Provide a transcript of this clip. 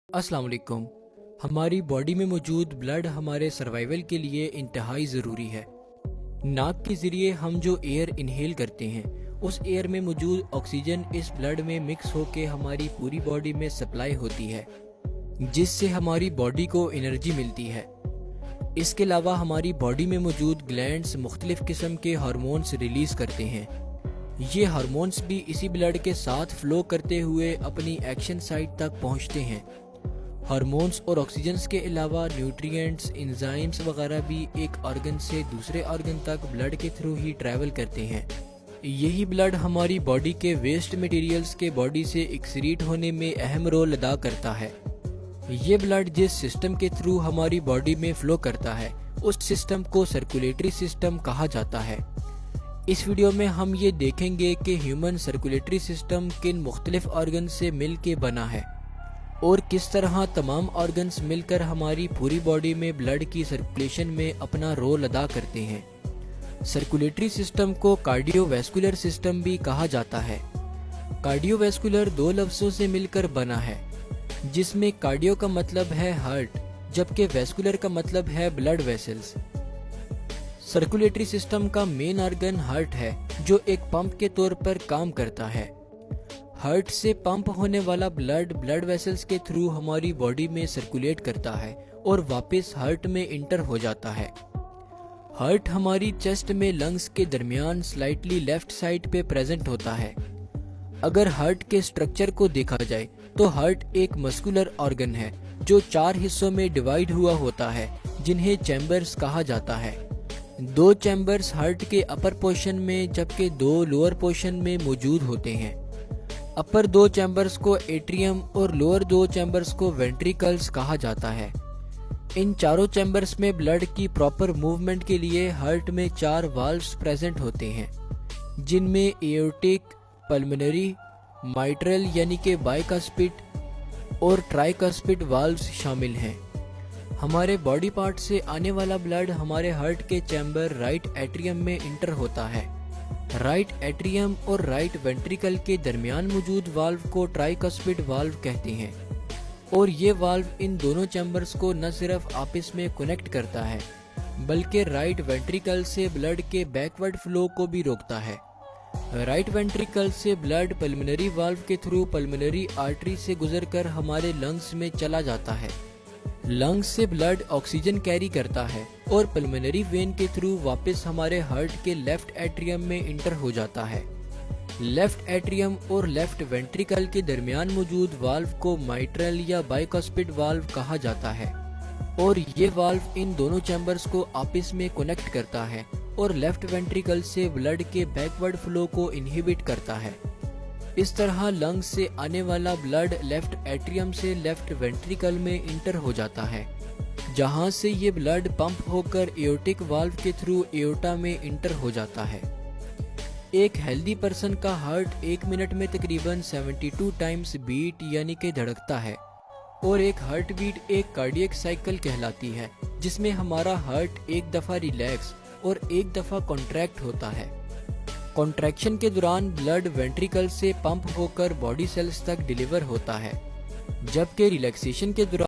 अस्सलाम वालेकुम। हमारी बॉडी में मौजूद ब्लड हमारे सर्वाइवल के लिए इंतहाई ज़रूरी है। नाक के ज़रिए हम जो एयर इनहेल करते हैं उस एयर में मौजूद ऑक्सीजन इस ब्लड में मिक्स होकर हमारी पूरी बॉडी में सप्लाई होती है, जिससे हमारी बॉडी को एनर्जी मिलती है। इसके अलावा हमारी बॉडी में मौजूद ग्लैंड्स मुख्तलिफ किस्म के हार्मोन्स रिलीज़ करते हैं। ये हार्मोन्स भी इसी ब्लड के साथ फ्लो करते हुए अपनी एक्शन साइट तक पहुंचते हैं। हार्मोन्स और ऑक्सीजन्स के अलावा न्यूट्रिएंट्स, एंजाइम्स वगैरह भी एक ऑर्गन से दूसरे ऑर्गन तक ब्लड के थ्रू ही ट्रैवल करते हैं। यही ब्लड हमारी बॉडी के वेस्ट मटेरियल्स के बॉडी से एक्सक्रीट होने में अहम रोल अदा करता है। ये ब्लड जिस सिस्टम के थ्रू हमारी बॉडी में फ्लो करता है उस सिस्टम को सर्कुलेटरी सिस्टम कहा जाता है। इस वीडियो में हम ये देखेंगे कि ह्यूमन सर्कुलेटरी सिस्टम किन मुख्तलिफ ऑर्गन से मिल के बना है और किस तरह तमाम ऑर्गन्स मिलकर हमारी पूरी बॉडी में ब्लड की सर्कुलेशन में अपना रोल अदा करते हैं। सर्कुलेटरी सिस्टम को कार्डियोवैस्कुलर सिस्टम भी कहा जाता है। कार्डियोवैस्कुलर दो लफ्जों से मिलकर बना है, जिसमें कार्डियो का मतलब है हार्ट, जबकि वैस्कुलर का मतलब है ब्लड वेसल्स। सर्कुलेटरी सिस्टम का मेन ऑर्गन हार्ट है, जो एक पंप के तौर पर काम करता है। हार्ट से पंप होने वाला ब्लड वेसल्स के थ्रू हमारी बॉडी में सर्कुलेट करता है और वापस हार्ट में इंटर हो जाता है। हार्ट हमारी चेस्ट में लंग्स के दरमियान स्लाइटली लेफ्ट साइड पे प्रेजेंट होता है। अगर हार्ट के स्ट्रक्चर को देखा जाए तो हार्ट एक मस्कुलर ऑर्गन है जो 4 हिस्सों में डिवाइड हुआ होता है, जिन्हें चैम्बर्स कहा जाता है। 2 चैम्बर्स हार्ट के अपर पोर्शन में जबकि 2 लोअर पोर्शन में मौजूद होते हैं। अपर 2 चैम्बर्स को एट्रियम और लोअर 2 चैम्बर्स को वेंट्रिकल्स कहा जाता है। इन चारों चैम्बर्स में ब्लड की प्रॉपर मूवमेंट के लिए हार्ट में 4 वाल्व्स प्रेजेंट होते हैं, जिनमें एओर्टिक, पल्मोनरी, माइट्रल यानी कि बाइकास्पिड और ट्राइकास्पिड वाल्व्स शामिल हैं। हमारे बॉडी पार्ट से आने वाला ब्लड हमारे हार्ट के चैम्बर राइट एट्रियम में इंटर होता है। राइट एट्रियम और राइट वेंट्रिकल के दरमियान मौजूद वाल्व को ट्राइकास्पिड वाल्व कहते हैं, और ये वाल्व इन दोनों चैम्बर्स को न सिर्फ आपस में कनेक्ट करता है बल्कि राइट वेंट्रिकल से ब्लड के बैकवर्ड फ्लो को भी रोकता है। राइट वेंट्रिकल से ब्लड पल्मोनरी वाल्व के थ्रू पल्मोनरी आर्टरी से गुजरकर हमारे लंग्स में चला जाता है। लंग्स से ब्लड ऑक्सीजन कैरी करता है और पल्मोनरी वेन के थ्रू वापस हमारे हार्ट के लेफ्ट एट्रियम में इंटर हो जाता है। लेफ्ट एट्रियम और लेफ्ट वेंट्रिकल के दरमियान मौजूद वाल्व को माइट्रल या बाइकास्पिड वाल्व कहा जाता है, और ये वाल्व इन दोनों चैम्बर्स को आपस में कनेक्ट करता है और लेफ्ट वेंट्रिकल से ब्लड के बैकवर्ड फ्लो को इनहिबिट करता है। इस तरह लंग्स से आने वाला ब्लड लेफ्ट एट्रियम से लेफ्ट वेंट्रिकल में इंटर हो जाता है, जहां से ये ब्लड पंप होकर एओर्टिक वाल्व के थ्रू एओर्टा में इंटर हो जाता है। एक हेल्दी पर्सन का हार्ट 1 मिनट में तकरीबन 72 टाइम्स बीट यानी कि धड़कता है, और एक हार्ट बीट एक कार्डियक साइकिल कहलाती है, जिसमें हमारा हार्ट एक दफा रिलैक्स और एक दफा कॉन्ट्रैक्ट होता है। कॉन्ट्रैक्शन के दौरान ब्लड वेंट्रिकल से पंप होकर बॉडी सेल्स तक डिलीवर होता है, जबकि रिलैक्सेशन के दौरान